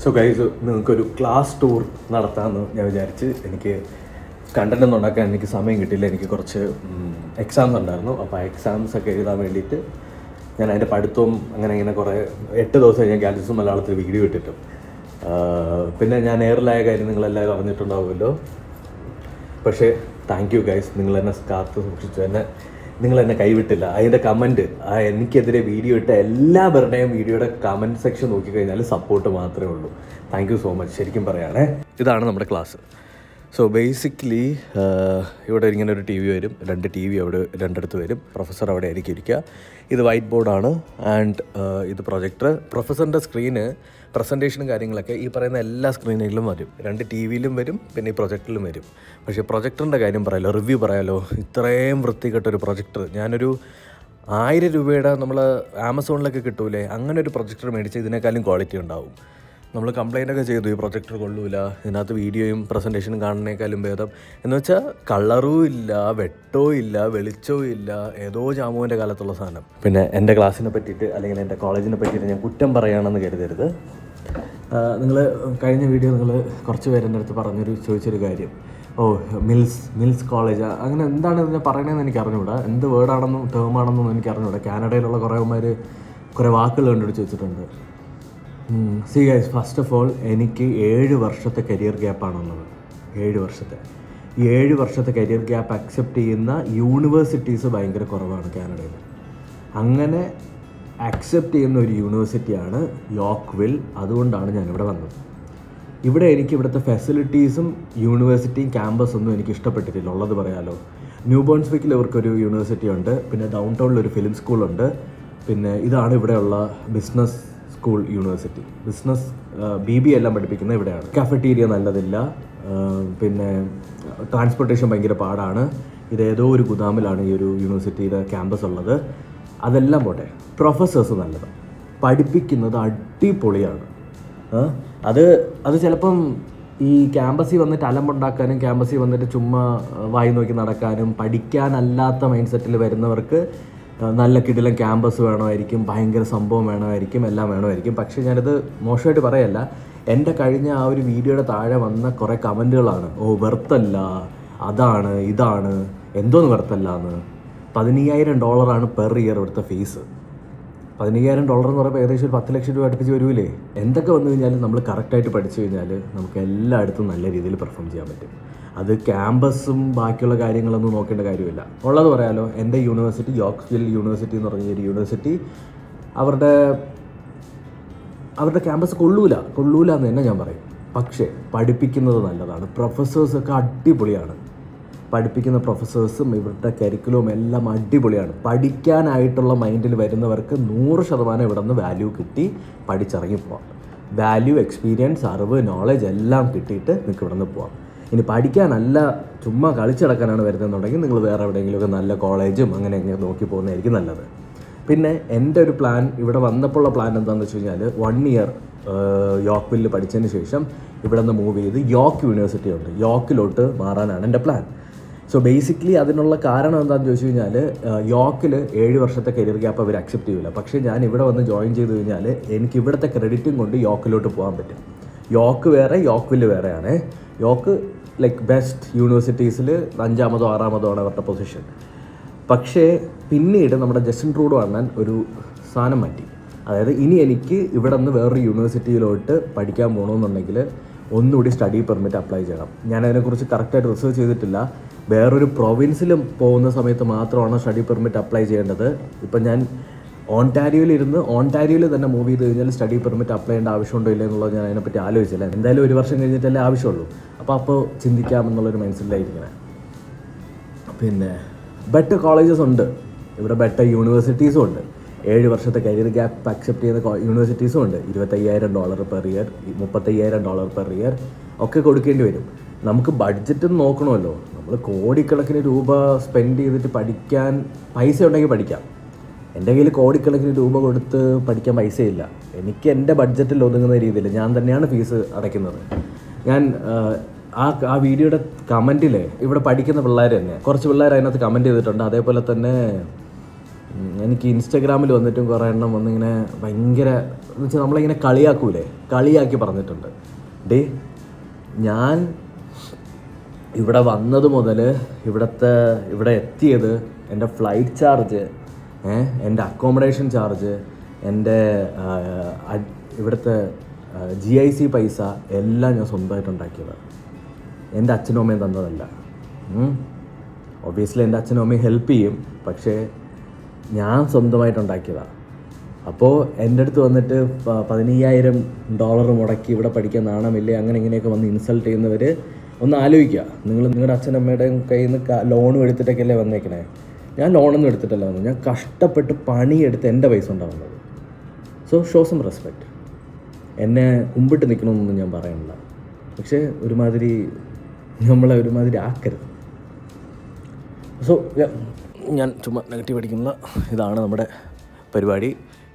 So guys, നിങ്ങൾക്കൊരു class tour നടത്താമെന്ന് ഞാൻ വിചാരിച്ച്. എനിക്ക് കണ്ടന്റ് ഒന്നും ഉണ്ടാക്കാൻ എനിക്ക് സമയം കിട്ടിയില്ല. എനിക്ക് കുറച്ച് എക്സാംസ് ഉണ്ടായിരുന്നു. അപ്പോൾ ആ എക്സാംസ് ഒക്കെ എഴുതാൻ വേണ്ടിയിട്ട് ഞാൻ അതിൻ്റെ പഠിത്തവും അങ്ങനെ കുറേ 8 ദിവസം ഞാൻ കാലിസും മലയാളത്തിൽ വീഡിയോ ഇട്ടിട്ടും. പിന്നെ ഞാൻ എയറിലായ കാര്യം നിങ്ങളെല്ലാവരും അറിഞ്ഞിട്ടുണ്ടാവുമല്ലോ. പക്ഷേ താങ്ക് യു ഗൈസ്, നിങ്ങൾ എന്നെ കാത്ത് സൂക്ഷിച്ചു, നിങ്ങൾ എന്നെ കൈവിട്ടില്ല. അതിൻ്റെ കമൻറ്റ്, എനിക്കെതിരെ വീഡിയോ ഇട്ട എല്ലാവരുടെയും വീഡിയോയുടെ കമൻറ്റ് സെക്ഷൻ നോക്കിക്കഴിഞ്ഞാൽ സപ്പോർട്ട് മാത്രമേ ഉള്ളൂ. Thank you so much. ശരിക്കും പറയുകയാണേ, ഇതാണ് നമ്മുടെ ക്ലാസ്. സോ ബേസിക്കലി ഇവിടെ ഇങ്ങനെ ഒരു ടി വി വരും, 2 TV അവിടെ രണ്ടിടത്ത് വരും. പ്രൊഫസർ അവിടെ ആയിരിക്കും ഇരിക്കുക. ഇത് വൈറ്റ് ബോർഡാണ് ആൻഡ് ഇത് പ്രൊജക്ടർ. പ്രൊഫസറിൻ്റെ സ്ക്രീന് പ്രസൻറ്റേഷനും കാര്യങ്ങളൊക്കെ ഈ പറയുന്ന എല്ലാ സ്ക്രീനിലും വരും. 2 TV-യിലും വരും, പിന്നെ ഈ പ്രൊജക്ടറിലും വരും. പക്ഷേ പ്രൊജക്ടറിൻ്റെ കാര്യം പറയാലോ, റിവ്യൂ പറയാലോ. ഇത്രയും വൃത്തികെട്ടൊരു പ്രൊജക്ടർ ഞാനൊരു 1000 രൂപയുടെ നമ്മൾ ആമസോണിലൊക്കെ കിട്ടൂലേ, അങ്ങനെ ഒരു പ്രൊജക്ടർ മേടിച്ച് ഇതിനേക്കാളും ക്വാളിറ്റി ഉണ്ടാവും. നമ്മൾ കംപ്ലൈൻ്റൊക്കെ ചെയ്തു, ഈ പ്രൊജക്ടർ കൊള്ളൂല, ഇതിനകത്ത് വീഡിയോയും പ്രസൻറ്റേഷനും കാണുന്നതിനേക്കാളും ഭേദം എന്ന് വെച്ചാൽ കളറും ഇല്ല, വെട്ടവും ഇല്ല, വെളിച്ചവും ഇല്ല, ഏതോ ജാമുവിൻ്റെ കാലത്തുള്ള സാധനം. പിന്നെ എൻ്റെ ക്ലാസ്സിനെ പറ്റിയിട്ട് അല്ലെങ്കിൽ എൻ്റെ കോളേജിനെ പറ്റിയിട്ട് ഞാൻ കുറ്റം പറയുകയാണെന്ന് കരുതരുത്. നിങ്ങൾ കഴിഞ്ഞ വീഡിയോ നിങ്ങൾ കുറച്ച് പേരെൻ്റെ അടുത്ത് ചോദിച്ചൊരു കാര്യം, മിൽസ് കോളേജ് അങ്ങനെ എന്താണ് ഇതിനെ പറയണതെന്ന് എനിക്ക് അറിഞ്ഞുകൂടാ. എന്ത് വേർഡാണെന്നും ടേമാണെന്നും എനിക്ക് അറിഞ്ഞുകൂടാ. കാനഡയിലുള്ള കുറേ വാക്കുകൾ കണ്ടുപിടിച്ച് വെച്ചിട്ടുണ്ട്. C guys, first of all എനിക്ക് 7 വർഷത്തെ കരിയർ ഗ്യാപ്പാണുള്ളത്. 7 വർഷത്തെ. ഈ 7 വർഷത്തെ കരിയർ ഗ്യാപ്പ് അക്സെപ്റ്റ് ചെയ്യുന്ന യൂണിവേഴ്സിറ്റീസ് ഭയങ്കര കുറവാണ് കാനഡയിൽ. അങ്ങനെ അക്സെപ്റ്റ് ചെയ്യുന്ന ഒരു യൂണിവേഴ്സിറ്റിയാണ് യോർക്ക്വിൽ. അതുകൊണ്ടാണ് ഞാനിവിടെ വന്നത്. ഇവിടെ എനിക്ക് ഇവിടുത്തെ ഫെസിലിറ്റീസും യൂണിവേഴ്സിറ്റിയും ക്യാമ്പസൊന്നും എനിക്ക് ഇഷ്ടപ്പെട്ടിട്ടില്ല, ഉള്ളത് പറയാലോ. ന്യൂ ബോൺസ്വിക്കിൽ ഇവർക്കൊരു യൂണിവേഴ്സിറ്റി ഉണ്ട്, പിന്നെ ഡൗൺ ടൗണിലൊരു ഫിലിം സ്കൂളുണ്ട്, പിന്നെ ഇതാണ് ഇവിടെയുള്ള business school university. Business BBA എല്ലാം പഠിപ്പിക്കുന്നത് ഇവിടെയാണ്. കാഫറ്റീരിയ നല്ലതില്ല, പിന്നെ ട്രാൻസ്പോർട്ടേഷൻ ഭയങ്കര പാടാണ്. ഇതേതോ ഒരു ഗുദാമിലാണ് ഈ ഒരു യൂണിവേഴ്സിറ്റിയുടെ ക്യാമ്പസ് ഉള്ളത്. അതെല്ലാം പോട്ടെ, പ്രൊഫസേഴ്സ് നല്ലതാണ്, പഠിപ്പിക്കുന്നത് അടിപൊളിയാണ്. അത് ചിലപ്പം ഈ ക്യാമ്പസിൽ വന്നിട്ട് അലമ്പുണ്ടാക്കാനും ക്യാമ്പസിൽ വന്നിട്ട് ചുമ്മാ വായി നോക്കി നടക്കാനും പഠിക്കാനല്ലാത്ത മൈൻഡ് സെറ്റിൽ വരുന്നവർക്ക് നല്ല കിടിലൻ ക്യാമ്പസ് വേണമായിരിക്കും, ഭയങ്കര സംഭവം വേണമായിരിക്കും, എല്ലാം വേണമായിരിക്കും. പക്ഷേ ഞാനിത് മോശമായിട്ട് പറയല്ല. എൻ്റെ കഴിഞ്ഞ ആ ഒരു വീഡിയോയുടെ താഴെ വന്ന കുറേ കമൻറ്റുകളാണ്, വെർത്തല്ല, അതാണ് ഇതാണ്, എന്തോന്ന് വെർത്തല്ല എന്ന്. $15,000 പെർ ഇയർ ഇവിടുത്തെ ഫീസ്. $15,000 എന്ന് പറയുമ്പോൾ ഏകദേശം ഒരു 10 ലക്ഷം രൂപ അടുപ്പിച്ച് വരൂലേ. എന്തൊക്കെ വന്നു കഴിഞ്ഞാലും നമ്മൾ കറക്റ്റായിട്ട് പഠിച്ചു കഴിഞ്ഞാൽ നമുക്ക് എല്ലായിടത്തും നല്ല രീതിയിൽ പെർഫോം ചെയ്യാൻ പറ്റും. അത് ക്യാമ്പസും ബാക്കിയുള്ള കാര്യങ്ങളൊന്നും നോക്കേണ്ട കാര്യമില്ല. ഉള്ളത് പറയാലോ, എൻ്റെ യൂണിവേഴ്സിറ്റി യോർക്ക്വിൽ യൂണിവേഴ്സിറ്റി എന്ന് പറഞ്ഞ ഒരു യൂണിവേഴ്സിറ്റി, അവരുടെ ക്യാമ്പസ് കൊള്ളൂല എന്ന് തന്നെ ഞാൻ പറയും. പക്ഷേ പഠിപ്പിക്കുന്നത് നല്ലതാണ്, പ്രൊഫസേഴ്സൊക്കെ അടിപൊളിയാണ്. പഠിപ്പിക്കുന്ന പ്രൊഫസേഴ്സും ഇവരുടെ കരിക്കുലവും എല്ലാം അടിപൊളിയാണ്. പഠിക്കാനായിട്ടുള്ള മൈൻഡിൽ വരുന്നവർക്ക് 100% ഇവിടെ നിന്ന് വാല്യൂ കിട്ടി പഠിച്ചിറങ്ങി പോവാം. വാല്യൂ, എക്സ്പീരിയൻസ്, അറിവ്, നോളജ് എല്ലാം കിട്ടിയിട്ട് നിങ്ങൾക്ക് ഇവിടെ നിന്ന് പോവാം. ഇനി പഠിക്കാനല്ല ചുമ്മാ കളിച്ചടക്കാനാണ് വരുന്നതെന്നുണ്ടെങ്കിൽ നിങ്ങൾ വേറെ എവിടെയെങ്കിലുമൊക്കെ നല്ല കോളേജും അങ്ങനെ നോക്കി പോകുന്നതായിരിക്കും നല്ലത്. പിന്നെ എൻ്റെ ഒരു പ്ലാൻ, ഇവിടെ വന്നപ്പോഴുള്ള പ്ലാൻ എന്താണെന്ന് വെച്ച് കഴിഞ്ഞാൽ 1 ഇയർ യോർക്ക്വില്ലിൽ പഠിച്ചതിന് ശേഷം ഇവിടെ നിന്ന് മൂവ് ചെയ്ത് യോർക്ക് യൂണിവേഴ്സിറ്റി ഉണ്ട്, യോർക്കിലോട്ട് മാറാനാണ് എൻ്റെ പ്ലാൻ. സോ ബേസിക്കലി അതിനുള്ള കാരണം എന്താണെന്ന് ചോദിച്ചു കഴിഞ്ഞാൽ, യോർക്കിൽ 7 വർഷത്തെ കരിയർ ഗ്യാപ്പ് അവർ അക്സെപ്റ്റ് ചെയ്യില്ല. പക്ഷേ ഞാൻ ഇവിടെ വന്ന് ജോയിൻ ചെയ്ത് കഴിഞ്ഞാൽ എനിക്ക് ഇവിടുത്തെ ക്രെഡിറ്റും കൊണ്ട് യോർക്കിലോട്ട് പോകാൻ പറ്റും. യോർക്ക് വേറെ, യോർക്ക്വില്ല് വേറെയാണ്. യോർക്ക് ലൈക്ക് ബെസ്റ്റ് യൂണിവേഴ്സിറ്റീസിൽ 5-ആമതോ 6-ആമതോ ആണ് അവരുടെ പൊസിഷൻ. പക്ഷേ പിന്നീട് നമ്മുടെ ജസ്റ്റിൻ ട്രൂഡോ അണ്ണൻ ഒരു സ്ഥാനം മാറ്റി. അതായത് ഇനി എനിക്ക് ഇവിടെ നിന്ന് വേറൊരു യൂണിവേഴ്സിറ്റിയിലോട്ട് പഠിക്കാൻ പോകണമെന്നുണ്ടെങ്കിൽ ഒന്നുകൂടി സ്റ്റഡി പെർമിറ്റ് അപ്ലൈ ചെയ്യണം. ഞാനതിനെക്കുറിച്ച് കറക്റ്റായിട്ട് റിസർച്ച് ചെയ്തിട്ടില്ല. വേറൊരു പ്രൊവിൻസിലും പോകുന്ന സമയത്ത് മാത്രമാണ് സ്റ്റഡി പെർമിറ്റ് അപ്ലൈ ചെയ്യേണ്ടത്. ഇപ്പം ഞാൻ ഓൺടാരിയോയിൽ തന്നെ മൂവ് ചെയ്ത് കഴിഞ്ഞാൽ സ്റ്റഡി പെർമിറ്റ് അപ്ലൈ ചെയ്യേണ്ട ആവശ്യമുണ്ടോ ഇല്ല എന്നുള്ളത് ഞാൻ അതിനെപ്പറ്റി ആലോചിച്ചില്ല. എന്തായാലും 1 വർഷം കഴിഞ്ഞിട്ടല്ലേ ആവശ്യമുള്ളൂ. അപ്പോൾ ചിന്തിക്കാമെന്നുള്ളൊരു മൈൻഡ്സെറ്റിലായിരിക്കണേ. പിന്നെ ബെറ്റർ കോളേജസ് ഉണ്ട് ഇവിടെ, ബെറ്റർ യൂണിവേഴ്സിറ്റീസും ഉണ്ട്. 7 വർഷത്തെ കരിയർ ഗ്യാപ്പ് അക്സെപ്റ്റ് ചെയ്യുന്ന യൂണിവേഴ്സിറ്റീസും ഉണ്ട്. $25,000 പെർ ഇയർ, $30,000 പെർ ഇയർ ഒക്കെ കൊടുക്കേണ്ടി വരും. നമുക്ക് ബഡ്ജറ്റ് നോക്കണമല്ലോ. നമ്മൾ കോടിക്കണക്കിന് രൂപ സ്പെൻഡ് ചെയ്തിട്ട് പഠിക്കാൻ പൈസ ഉണ്ടെങ്കിൽ പഠിക്കാം. എൻ്റെ കയ്യിൽ കോടിക്കണക്കിന് രൂപ കൊടുത്ത് പഠിക്കാൻ പൈസയില്ല. എനിക്ക് എൻ്റെ ബഡ്ജറ്റിൽ ഒതുങ്ങുന്ന രീതിയിൽ ഞാൻ തന്നെയാണ് ഫീസ് അടയ്ക്കുന്നത്. ഞാൻ ആ വീഡിയോയുടെ കമൻറ്റിൽ ഇവിടെ പഠിക്കുന്ന പിള്ളേർ തന്നെ കുറച്ച് പിള്ളേർ അതിനകത്ത് കമൻറ്റ് ചെയ്തിട്ടുണ്ട്. അതേപോലെ തന്നെ എനിക്ക് ഇൻസ്റ്റഗ്രാമിൽ വന്നിട്ടും കുറേ എണ്ണം വന്നിങ്ങനെ ഭയങ്കര എന്ന് വെച്ചാൽ നമ്മളിങ്ങനെ കളിയാക്കി പറഞ്ഞിട്ടുണ്ട്. ഞാൻ ഇവിടെ വന്നത് മുതൽ ഇവിടെ എത്തിയത്, എൻ്റെ ഫ്ലൈറ്റ് ചാർജ്, എൻ്റെ അക്കോമഡേഷൻ ചാർജ്, എൻ്റെ ഇവിടുത്തെ GIC പൈസ എല്ലാം ഞാൻ സ്വന്തമായിട്ട് ഉണ്ടാക്കിയതാണ്. എൻ്റെ അച്ഛനും അമ്മയും തന്നതല്ല. ഒബ്വിയസ്ലി എൻ്റെ അച്ഛനും അമ്മയും ഹെൽപ്പ് ചെയ്യും, പക്ഷേ ഞാൻ സ്വന്തമായിട്ടുണ്ടാക്കിയതാണ്. അപ്പോൾ എൻ്റെ അടുത്ത് വന്നിട്ട് $15,000 മുടക്കി ഇവിടെ പഠിക്കാൻ നാണമില്ലേ അങ്ങനെ ഇങ്ങനെയൊക്കെ വന്ന് ഇൻസൾട്ട് ചെയ്യുന്നവർ ഒന്ന് ആലോചിക്കുക. നിങ്ങളുടെ അച്ഛനമ്മയുടെയും കയ്യിൽ നിന്ന് ലോണും എടുത്തിട്ടൊക്കെയല്ലേ വന്നേക്കണേ. ഞാൻ ലോണൊന്നും എടുത്തിട്ടല്ല വന്നത്, ഞാൻ കഷ്ടപ്പെട്ട് പണിയെടുത്ത് എൻ്റെ പൈസ ഉണ്ടാവുന്നത്. So show some respect. എന്നെ കുമ്പിട്ട് നിൽക്കണമെന്നൊന്നും ഞാൻ പറയണില്ല, പക്ഷേ നമ്മളെ ഒരുമാതിരി ആക്കരുത്. സോ ഞാൻ ചുമ്മാ നെഗറ്റീവ് അടിക്കുന്ന ഇതാണ് നമ്മുടെ പരിപാടി.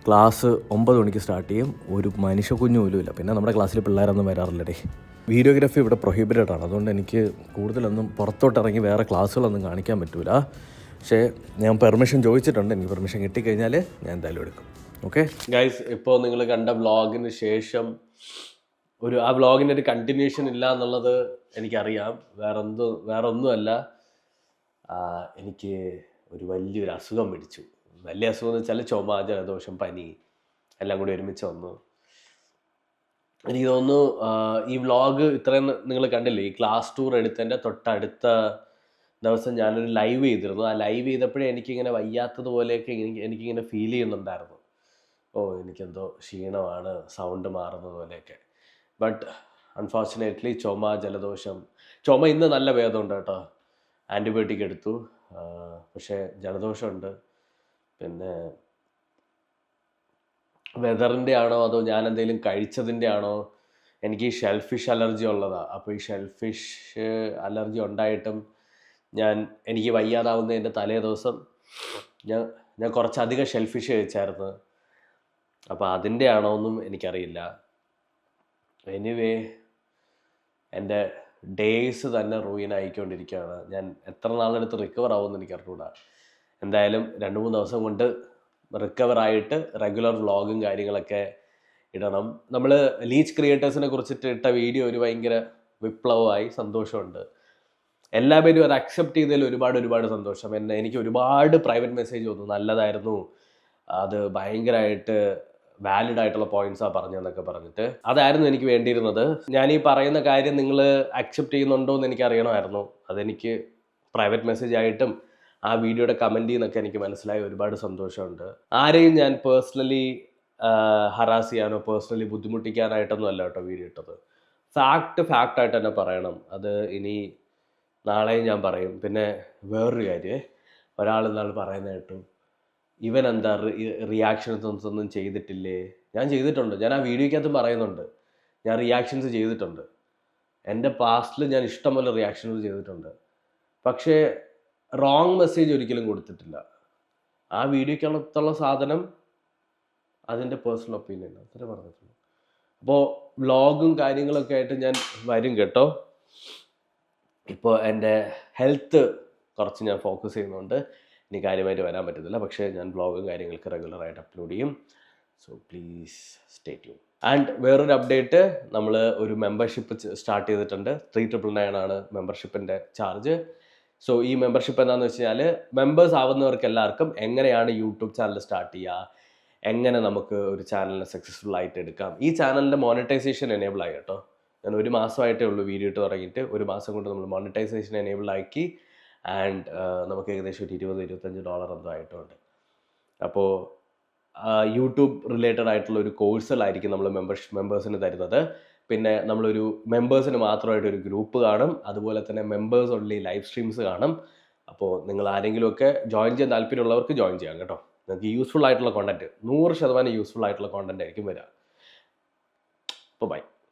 ക്ലാസ് 9 മണിക്ക് സ്റ്റാർട്ട് ചെയ്യും. ഒരു മനുഷ്യ കുഞ്ഞു പോലും ഇല്ല. പിന്നെ നമ്മുടെ ക്ലാസ്സിൽ പിള്ളേരൊന്നും വരാറില്ലടേ. വീഡിയോഗ്രാഫി ഇവിടെ പ്രൊഹിബിറ്റഡ് ആണ്. അതുകൊണ്ട് എനിക്ക് കൂടുതലൊന്നും പുറത്തോട്ടിറങ്ങി വേറെ ക്ലാസ്സുകളൊന്നും കാണിക്കാൻ പറ്റില്ല. പക്ഷേ ഞാൻ പെർമിഷൻ ചോദിച്ചിട്ടുണ്ട്. എനിക്ക് പെർമിഷൻ കിട്ടിക്കഴിഞ്ഞാൽ ഞാൻ എന്തായാലും എടുക്കും. ഓക്കെ ഗൈസ്, ഇപ്പോൾ നിങ്ങൾ കണ്ട വ്ളോഗിന് ശേഷം ആ വ്ളോഗിൻ്റെ ഒരു കണ്ടിന്യൂഷൻ ഇല്ല എന്നുള്ളത് എനിക്കറിയാം. വേറെ ഒന്നുമല്ല, എനിക്ക് ഒരു വലിയൊരു അസുഖം പിടിച്ചു. വലിയ അസുഖം എന്ന് വെച്ചാൽ ചുമ, ജലദോഷം, പനി എല്ലാം കൂടി ഒരുമിച്ച് വന്നു. എനിക്ക് തോന്നുന്നു ഈ വ്ളോഗ് ഇത്രയും നിങ്ങൾ കണ്ടില്ലേ. ഈ ക്ലാസ് ടൂർ എടുത്തതിൻ്റെ തൊട്ടടുത്ത ദിവസം ഞാനൊരു ലൈവ് ചെയ്തിരുന്നു. ആ ലൈവ് ചെയ്തപ്പോഴേ എനിക്കിങ്ങനെ വയ്യാത്തതുപോലെയൊക്കെ എനിക്കിങ്ങനെ ഫീൽ ചെയ്യുന്നുണ്ടായിരുന്നു. എനിക്കെന്തോ ക്ഷീണമാണ്, സൗണ്ട് മാറുന്നത് പോലെയൊക്കെ. ബട്ട് അൺഫോർച്ചുനേറ്റ്ലി ചുമ ഇന്ന് നല്ല ഭേദമുണ്ട് കേട്ടോ. ആൻറ്റിബയോട്ടിക് എടുത്തു, പക്ഷേ ജലദോഷമുണ്ട്. പിന്നെ വെതറിൻ്റെ ആണോ അതോ ഞാൻ എന്തെങ്കിലും കഴിച്ചതിൻ്റെ ആണോ, എനിക്ക് ഈ ഷെൽഫിഷ് അലർജി ഉള്ളതാണ്. അപ്പോൾ ഈ ഷെൽഫിഷ് അലർജി ഉണ്ടായിട്ടും എനിക്ക് വയ്യാതാവുന്നതിൻ്റെ തലേ ദിവസം ഞാൻ കുറച്ചധികം ഷെൽഫിഷ് കഴിച്ചായിരുന്നു. അപ്പോൾ അതിൻ്റെ ആണോ എന്നും എനിക്കറിയില്ല. എനിവേ എൻ്റെ ഡേയ്സ് തന്നെ റൂയിൻ ആയിക്കൊണ്ടിരിക്കുകയാണ്. ഞാൻ എത്ര നാളെടുത്ത് റിക്കവർ ആവുമെന്ന് എനിക്ക് അറിഞ്ഞൂടാ. എന്തായാലും 2-3 ദിവസം കൊണ്ട് റിക്കവറായിട്ട് റെഗുലർ വ്ളോഗും കാര്യങ്ങളൊക്കെ ഇടണം. നമ്മൾ ലീച്ച് ക്രിയേറ്റേഴ്സിനെ കുറിച്ചിട്ട് ഇട്ട വീഡിയോ ഒരു ഭയങ്കര വിപ്ലവമായി, സന്തോഷമുണ്ട്. എല്ലാവരും അത് അക്സെപ്റ്റ് ചെയ്തതിൽ ഒരുപാട് സന്തോഷം. എനിക്ക് ഒരുപാട് പ്രൈവറ്റ് മെസ്സേജ് വന്നു, നല്ലതായിരുന്നു, അത് ഭയങ്കരമായിട്ട് വാലിഡ് ആയിട്ടുള്ള പോയിന്റ്സാണ് പറഞ്ഞതെന്നൊക്കെ പറഞ്ഞിട്ട്. അതായിരുന്നു എനിക്ക് വേണ്ടിയിരുന്നത്. ഞാൻ ഈ പറയുന്ന കാര്യം നിങ്ങൾ അക്സെപ്റ്റ് ചെയ്യുന്നുണ്ടോ എന്ന് എനിക്ക് അറിയണമായിരുന്നു. അതെനിക്ക് പ്രൈവറ്റ് മെസ്സേജ് ആയിട്ടും ആ വീഡിയോയുടെ കമൻറ്റിൽ നിന്നൊക്കെ എനിക്ക് മനസ്സിലായി. ഒരുപാട് സന്തോഷമുണ്ട്. ആരെയും ഞാൻ പേഴ്സണലി ഹറാസ് ചെയ്യാനോ പേഴ്സണലി ബുദ്ധിമുട്ടിക്കാനായിട്ടൊന്നും അല്ല കേട്ടോ വീഡിയോ ഇട്ടത്. ഫാക്റ്റായിട്ട് തന്നെ പറയണം. അത് ഇനി നാളെയും ഞാൻ പറയും. പിന്നെ വേറൊരു കാര്യം, ഒരാൾ പറയുന്ന കേട്ടു, ഇവൻ എന്താ റിയാക്ഷൻസ് ഒന്നും ചെയ്തിട്ടില്ലേ? ഞാൻ ചെയ്തിട്ടുണ്ട്. ഞാൻ ആ വീഡിയോയ്ക്കകത്ത് പറയുന്നുണ്ട്, ഞാൻ റിയാക്ഷൻസ് ചെയ്തിട്ടുണ്ട്. എൻ്റെ പാസ്റ്റിൽ ഞാൻ ഇഷ്ടംപോലെ റിയാക്ഷൻസ് ചെയ്തിട്ടുണ്ട്. പക്ഷേ റോങ് മെസ്സേജ് ഒരിക്കലും കൊടുത്തിട്ടില്ല. ആ വീഡിയോക്കകത്തുള്ള സാധനം അതിൻ്റെ പേഴ്സണൽ ഒപ്പീനിയൻ അത്ര പറഞ്ഞിട്ടുള്ളൂ. അപ്പോൾ വ്ളോഗും കാര്യങ്ങളൊക്കെ ആയിട്ട് ഞാൻ വരും കേട്ടോ. ഇപ്പോൾ എൻ്റെ ഹെൽത്ത് കുറച്ച് ഞാൻ ഫോക്കസ് ചെയ്യുന്നുണ്ട്. ഇനി കാര്യമായിട്ട് വരാൻ പറ്റത്തില്ല, പക്ഷേ ഞാൻ വ്ളോഗും കാര്യങ്ങളൊക്കെ റെഗുലറായിട്ട് അപ്ലോഡ് ചെയ്യും. So please stay tune. And വേറൊരു അപ്ഡേറ്റ്, നമ്മൾ ഒരു മെമ്പർഷിപ്പ് സ്റ്റാർട്ട് ചെയ്തിട്ടുണ്ട്. 399 ആണ് മെമ്പർഷിപ്പിൻ്റെ ചാർജ്. സോ ഈ മെമ്പർഷിപ്പ് എന്താണെന്ന് വെച്ച് കഴിഞ്ഞാൽ, മെമ്പേഴ്സ് ആവുന്നവർക്ക് എല്ലാവർക്കും എങ്ങനെയാണ് യൂട്യൂബ് ചാനൽ സ്റ്റാർട്ട് ചെയ്യുക, എങ്ങനെ നമുക്ക് ഒരു ചാനലിനെ സക്സസ്ഫുൾ ആയിട്ട് എടുക്കാം. ഈ ചാനലിൻ്റെ മോണിറ്റൈസേഷൻ എനേബിൾ ആയി കേട്ടോ. ഞാൻ 1 മാസമായിട്ടേ ഉള്ളൂ വീഡിയോ ഇട്ട് തുടങ്ങിയിട്ട്. 1 മാസം കൊണ്ട് നമ്മൾ മോണിറ്റൈസേഷൻ എനേബിൾ ആക്കി. ആൻഡ് നമുക്ക് ഏകദേശം ഒരു $20-25 എന്തോ ആയിട്ടുണ്ട്. അപ്പോൾ യൂട്യൂബ് റിലേറ്റഡ് ആയിട്ടുള്ള ഒരു കോഴ്സുകളായിരിക്കും നമ്മൾ മെമ്പേഴ്സിന് തരുന്നത്. പിന്നെ നമ്മളൊരു മെമ്പേഴ്സിന് മാത്രമായിട്ടൊരു ഗ്രൂപ്പ് കാണും. അതുപോലെ തന്നെ മെമ്പേഴ്സ് ഓൺലി ലൈവ് സ്ട്രീംസ് കാണും. അപ്പോൾ നിങ്ങൾ ആരെങ്കിലുമൊക്കെ ജോയിൻ ചെയ്യാൻ താല്പര്യമുള്ളവർക്ക് ജോയിൻ ചെയ്യാം കേട്ടോ. നിങ്ങൾക്ക് യൂസ്ഫുൾ ആയിട്ടുള്ള കോണ്ടന്റ്, 100% യൂസ്ഫുൾ ആയിട്ടുള്ള കോണ്ടന്റ് ആയിരിക്കും വരിക. അപ്പോൾ ബൈ.